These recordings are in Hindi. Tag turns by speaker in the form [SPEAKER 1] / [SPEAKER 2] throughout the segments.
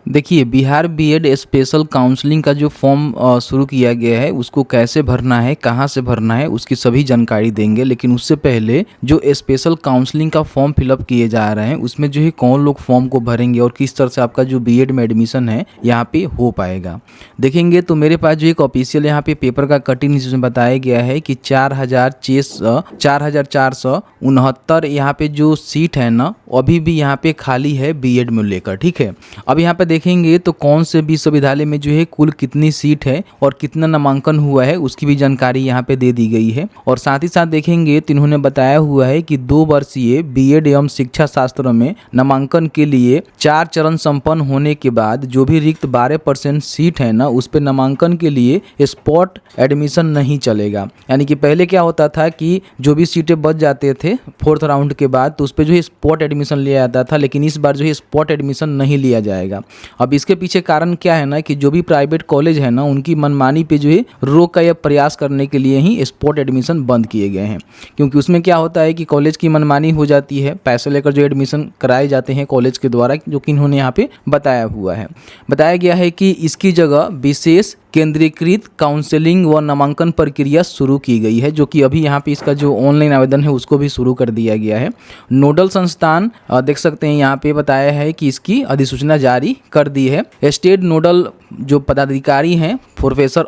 [SPEAKER 1] देखिए, बिहार बीएड स्पेशल काउंसलिंग का जो फॉर्म शुरू किया गया है, उसको कैसे भरना है, कहाँ से भरना है, उसकी सभी जानकारी देंगे। लेकिन उससे पहले जो स्पेशल काउंसलिंग का फॉर्म फिलअप किए जा रहे हैं, उसमें जो है कौन लोग फॉर्म को भरेंगे और किस तरह से आपका जो बीएड में एडमिशन है यहाँ पे हो पाएगा। देखेंगे तो मेरे पास जो एक ऑफिशियल यहाँ पे पेपर का कटिंग जिसमें बताया गया है कि 4,469 यहाँ पे जो सीट है ना, अभी भी यहाँ पे खाली है बीएड में लेकर। ठीक है, अब यहाँ पे देखेंगे तो कौन से विश्वविद्यालय में जो है कुल कितनी सीट है और कितना नामांकन हुआ है, उसकी भी जानकारी यहाँ पे दे दी गई है। और साथ ही साथ देखेंगे तो इन्होंने बताया हुआ है कि 2 वर्षीय बीएड एवं शिक्षा शास्त्र में नामांकन के लिए 4 चरण संपन्न होने के बाद जो भी रिक्त 12% सीट है ना, उस पर नामांकन के लिए स्पॉट एडमिशन नहीं चलेगा। यानी कि पहले क्या होता था कि जो भी सीटें बच जाते थे 4th राउंड के बाद, तो उस पर जो है स्पॉट एडमिशन लिया जाता था, लेकिन इस बार जो है स्पॉट एडमिशन नहीं लिया जाएगा। अब इसके पीछे कारण क्या है ना, कि जो भी प्राइवेट कॉलेज है ना, उनकी मनमानी पे जो है रोक का यह प्रयास करने के लिए ही स्पॉट एडमिशन बंद किए गए हैं। क्योंकि उसमें क्या होता है कि कॉलेज की मनमानी हो जाती है, पैसे लेकर जो एडमिशन कराए जाते हैं कॉलेज के द्वारा, जो कि इन्होंने यहाँ पे बताया हुआ है। बताया गया है कि इसकी जगह विशेष केंद्रीकृत काउंसलिंग व नामांकन प्रक्रिया शुरू की गई है, जो कि अभी यहाँ पे इसका जो ऑनलाइन आवेदन है उसको भी शुरू कर दिया गया है। नोडल संस्थान देख सकते हैं यहाँ पे बताया है कि इसकी अधिसूचना जारी कर दी है। स्टेट नोडल जो पदाधिकारी हैं प्रोफेसर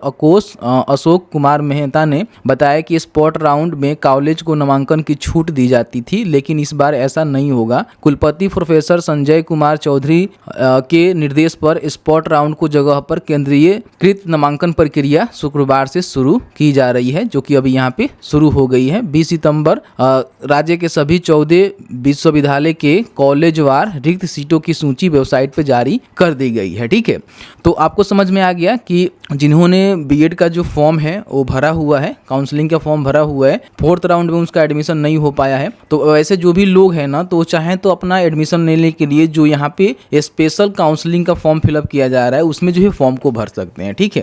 [SPEAKER 1] अशोक कुमार मेहता ने बताया कि स्पॉट राउंड में कॉलेज को नामांकन की छूट दी जाती थी, लेकिन इस बार ऐसा नहीं होगा। कुलपति प्रोफेसर संजय कुमार चौधरी के निर्देश पर स्पॉट राउंड को जगह पर केंद्रीयकृत नामांकन प्रक्रिया शुक्रवार से शुरू की जा रही है, जो कि अभी यहाँ पे शुरू हो गई है। 20 सितंबर राज्य के सभी 14 विश्वविद्यालय के कॉलेजवार रिक्त सीटों की सूची वेबसाइट पर जारी कर दी गई है। ठीक है, तो आपको समझ में आ गया कि जिन्होंने बीएड का जो फॉर्म है वो भरा हुआ है, काउंसलिंग का फॉर्म भरा हुआ है, 4th राउंड में उसका एडमिशन नहीं हो पाया है, तो ऐसे जो भी लोग हैं ना, तो चाहें तो अपना एडमिशन लेने के लिए जो यहाँ पे स्पेशल काउंसलिंग का फॉर्म फिलअप किया जा रहा है, उसमें जो है फॉर्म को भर सकते हैं। ठीक है,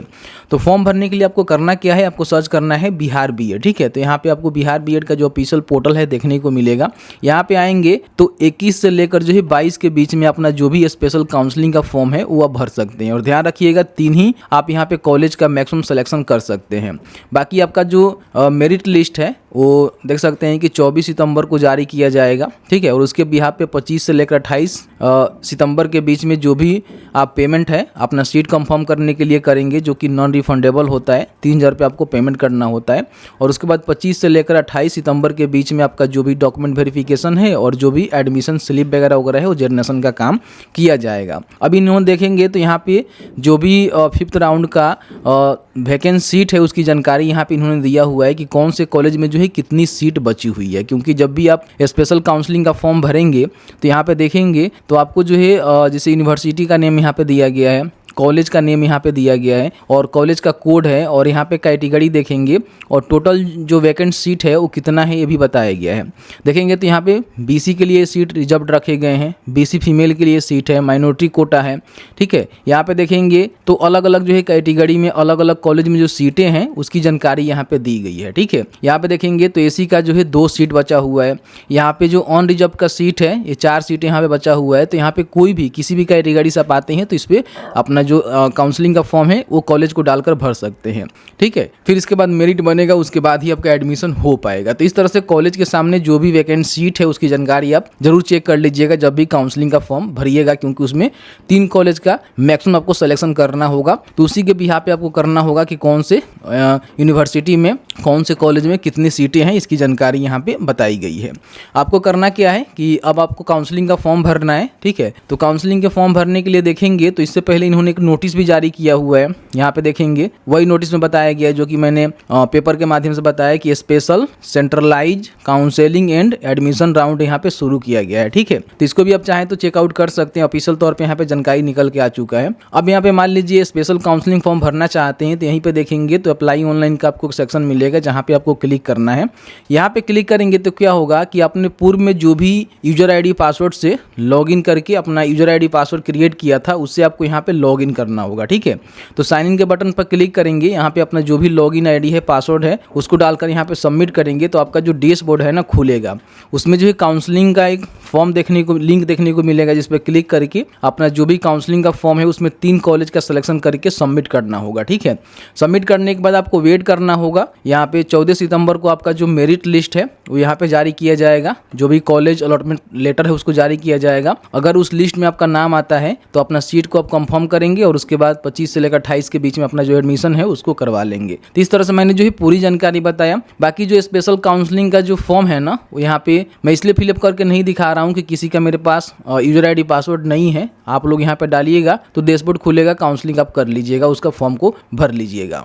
[SPEAKER 1] तो फॉर्म भरने के लिए आपको करना क्या है, आपको सर्च करना है बिहार बीएड। ठीक है, तो यहाँ पे आपको बिहार बीएड का जो ऑफिशियल पोर्टल है देखने को मिलेगा। यहाँ पे आएंगे तो 21 से लेकर जो है 22 के बीच में अपना जो भी स्पेशल काउंसलिंग का फॉर्म है वो आप भर सकते हैं। और ध्यान रखिएगा 3 ही आप यहाँ पे कॉलेज का मैक्सिमम सिलेक्शन कर सकते हैं। बाकी आपका जो मेरिट लिस्ट है वो देख सकते हैं कि 24 सितंबर को जारी किया जाएगा। ठीक है, और उसके बिहार पे 25 से लेकर 28 सितंबर के बीच में जो भी आप पेमेंट है अपना सीट कंफर्म करने के लिए करेंगे, जो कि नॉन रिफंडेबल होता है, 3000 रुपये आपको पेमेंट करना होता है। और उसके बाद 25 से लेकर 28 सितंबर के बीच में आपका जो भी डॉक्यूमेंट वेरिफिकेशन है और जो भी एडमिशन स्लिप वगैरह है वो जनरेशन का काम किया जाएगा। अभी इन्होंने देखेंगे तो यहाँ पे जो भी 5th राउंड का वैकेंट सीट है उसकी जानकारी यहाँ पे इन्होंने दिया हुआ है कि कौन से कॉलेज में जो है कितनी सीट बची हुई है। क्योंकि जब भी आप स्पेशल काउंसलिंग का फॉर्म भरेंगे तो यहाँ पे देखेंगे तो आपको जो है जैसे यूनिवर्सिटी का नेम यहाँ पे दिया गया है, कॉलेज का नेम यहाँ पे दिया गया है और कॉलेज का कोड है, और यहाँ पे कैटेगरी देखेंगे और टोटल जो वैकेंट सीट है वो कितना है ये भी बताया गया है। देखेंगे तो यहाँ पे बीसी के लिए सीट रिजर्व रखे गए हैं, बीसी फीमेल के लिए सीट है, माइनॉरिटी कोटा है। ठीक है, यहाँ पे देखेंगे तो अलग अलग जो है कैटेगरी में अलग अलग कॉलेज में जो सीटें हैं उसकी जानकारी यहाँ पे दी गई है। ठीक है, यहाँ पे देखेंगे तो एसी का जो है 2 सीट बचा हुआ है। यहाँ पे जो ऑन रिजर्व का सीट है ये 4 सीटें यहाँ पे बचा हुआ है। तो यहाँ पे कोई भी किसी भी कैटेगरी से आप आते हैं तो इस पर अपना जो काउंसलिंग का फॉर्म है वो कॉलेज को डालकर भर सकते हैं। ठीक है, फिर इसके बाद मेरिट बनेगा, उसके बाद ही आपका एडमिशन हो पाएगा। तो इस तरह से कॉलेज के सामने जो भी वैकेंट सीट है उसकी जानकारी आप जरूर चेक कर लीजिएगा जब भी काउंसलिंग का फॉर्म भरिएगा, क्योंकि उसमें 3 कॉलेज का मैक्सिमम आपको सिलेक्शन करना होगा। तो उसी के बिहाफ पे आपको करना होगा कि कौन से यूनिवर्सिटी में कौन से कॉलेज में कितनी सीटें हैं, इसकी जानकारी यहाँ पे बताई गई है। आपको करना क्या है कि अब आपको काउंसलिंग का फॉर्म भरना है। ठीक है, तो काउंसलिंग के फॉर्म भरने के लिए देखेंगे तो इससे पहले इन्होंने एक नोटिस भी जारी किया हुआ है। यहाँ पे देखेंगे वही नोटिस में बताया गया है जो कि मैंने पेपर के माध्यम से बताया कि special centralize counselling and admission round यहाँ पे शुरू किया गया है। ठीक है, तो इसको भी आप चाहें तो चेकआउट कर सकते हैं, ऑफिशियल तौर पे यहाँ पे जानकारी निकल के आ चुका है। अब यहाँ पे मान लीजिए स्पेशल काउंसलिंग फॉर्म भरना चाहते हैं तो तो यहीं पे देखेंगे तो अप्लाई ऑनलाइन का आपको सेक्शन मिलेगा जहाँ पे आपको क्लिक करना है। यहाँ पे क्लिक करेंगे तो क्या होगा कि आपने पूर्व में जो भी यूजर आईडी पासवर्ड से लॉगिन करके अपना यूजर आईडी पासवर्ड क्रिएट किया था उससे आपको यहाँ पे लॉगिन करना होगा, ठीक है। तो साइन इन के बटन पर क्लिक करेंगे, यहाँ पे अपना जो भी लॉगिन आईडी है पासवर्ड है उसको डालकर यहाँ पे सबमिट करेंगे तो आपका जो डैशबोर्ड है ना खुलेगा। उसमें जो है काउंसलिंग का एक फॉर्म लिंक देखने को मिलेगा जिस पर क्लिक करके अपना जो भी काउंसलिंग का फॉर्म है उसमें 3 कॉलेज का सिलेक्शन करके सबमिट करना होगा, ठीक है। सबमिट करने के बाद आपको वेट करना होगा। यहाँ पे 14 सितंबर को आपका जो मेरिट लिस्ट है वो यहाँ पे जारी किया जाएगा, जो भी कॉलेज अलॉटमेंट लेटर है उसको जारी किया जाएगा। अगर उस लिस्ट में आपका नाम आता है तो अपना सीट को आप कंफर्म करेंगे और उसके बाद 25 से लेकर 28 के बीच में अपना जो एडमिशन है उसको करवा लेंगे। तो इस तरह से मैंने जो है पूरी जानकारी बताया। बाकी जो स्पेशल काउंसलिंग का जो फॉर्म है ना वो यहाँ पे मैं इसलिए फिलअप करके नहीं दिखा रहा हूँ कि किसी का मेरे पास यूजर आईडी पासवर्ड नहीं है। आप लोग यहाँ पे डालिएगा तो डैशबोर्ड खुलेगा, काउंसलिंग आप कर लीजिएगा, उसका फॉर्म को भर लीजिएगा।